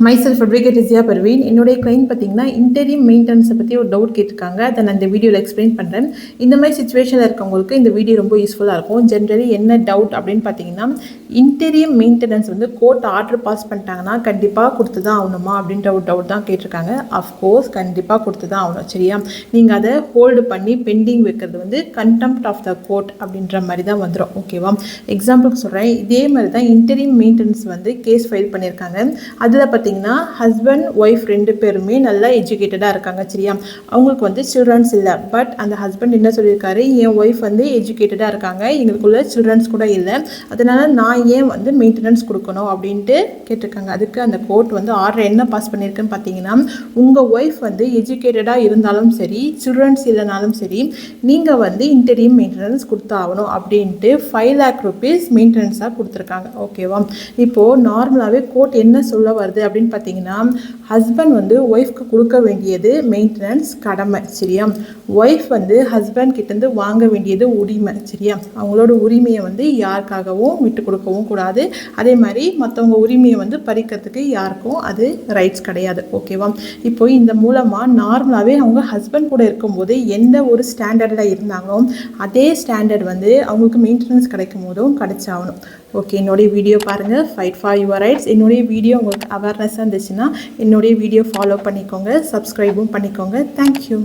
Myself advocate ரிசியா Parveen. என்னுடைய client பார்த்தீங்கன்னா interim மெயின்டெனன்ஸை பற்றி ஒரு டவுட் கேட்டிருக்காங்க. அதை நான் இந்த வீடியோவில் எக்ஸ்பிளைன் பண்ணுறேன். இந்த மாதிரி சுச்சுவேஷனில் இருக்கவங்களுக்கு இந்த வீடியோ ரொம்ப யூஸ்ஃபுல்லாக இருக்கும். ஜென்ரலி என்ன டவுட் அப்படின்னு பார்த்தீங்கன்னா, இன்டீரியம் மெயின்டெனன்ஸ் வந்து கோர்ட் ஆர்டர் பாஸ் பண்ணிட்டாங்கன்னா கண்டிப்பாக கொடுத்து தான் ஆகணுமா அப்படின்ற ஒரு டவுட் தான் கேட்டிருக்காங்க. அஃப்கோர்ஸ் கண்டிப்பாக கொடுத்து தான் ஆகணும். சரியா? நீங்கள் அதை ஹோல்டு பண்ணி பெண்டிங் வைக்கிறது வந்து கண்டெம்ப்ட் ஆஃப் த கோர்ட் அப்படின்ற மாதிரி தான் வந்துடும். ஓகேவா? எக்ஸாம்பிளுக்கு சொல்கிறேன். இதே மாதிரி தான் இன்டீரியம் மெயின்டெனன்ஸ் வந்து கேஸ் ஃபைல் பண்ணியிருக்காங்க. அதில் பார்த்தீங்கன்னா ஹஸ்பண்ட் ஒய்ஃப் 2 பேருமே நல்லா எஜுகேட்டடாக இருக்காங்க. சரியா? அவங்களுக்கு வந்து சில்ட்ரன்ஸ் இல்லை. பட் அந்த ஹஸ்பண்ட் என்ன சொல்லியிருக்காரு, என் ஒய்ஃப் வந்து எஜுகேட்டடாக இருக்காங்க, எங்களுக்குள்ள சில்ட்ரன்ஸ் கூட இல்லை, அதனால் நான் ஏன் வந்து மெயின்டெனன்ஸ் கொடுக்கணும் அப்படின்ட்டு கேட்டிருக்காங்க. அதுக்கு அந்த கோர்ட் வந்து ஆர்டர் என்ன பாஸ் பண்ணியிருக்குன்னு பார்த்தீங்கன்னா, உங்கள் ஒய்ஃப் வந்து எஜுகேட்டடாக இருந்தாலும் சரி, சில்ட்ரன்ஸ் இல்லைனாலும் சரி, நீங்கள் வந்து இன்டீரியம் மெயின்டெனன்ஸ் கொடுத்தாகணும் அப்படின்ட்டு 5 lakh rupees மெயின்டெனன்ஸாக கொடுத்துருக்காங்க. ஓகேவா? இப்போது நார்மலாகவே கோர்ட் என்ன சொல்ல வருது அப்படின்னு பார்த்தீங்கன்னா, ஹஸ்பண்ட் வந்து ஒய்ஃப்க்கு கொடுக்க வேண்டியது மெயின்டெனன்ஸ் கடமை. சரியா? ஒய்ஃப் வந்து ஹஸ்பண்ட் கிட்டேருந்து வாங்க வேண்டியது உரிமை. சரியா? அவங்களோட உரிமையை வந்து யாருக்காகவும் விட்டு கொடுக்கவும் கூடாது. அதே மாதிரி மற்றவங்க உரிமையை வந்து பறிக்கிறதுக்கு யாருக்கும் அது ரைட்ஸ் கிடையாது. ஓகேவா? இப்போ இந்த மூலமாக நார்மலாகவே அவங்க ஹஸ்பண்ட் கூட இருக்கும்போது எந்த ஒரு ஸ்டாண்டர்டில் இருந்தாங்களோ அதே ஸ்டாண்டர்ட் வந்து அவங்களுக்கு மெயின்டெனன்ஸ் கிடைக்கும் போதும் கிடைச்சாகணும். ஓகே, என்னுடைய வீடியோ பாருங்கள், ஃபைட் ஃபார் யுவர் ரைட்ஸ். என்னுடைய வீடியோ உங்களுக்கு அவேர்னஸாக இருந்துச்சுன்னா என்னுடைய வீடியோ ஃபாலோ பண்ணிக்கோங்க, சப்ஸ்கிரைபும் பண்ணிக்கோங்க. தேங்க்யூ.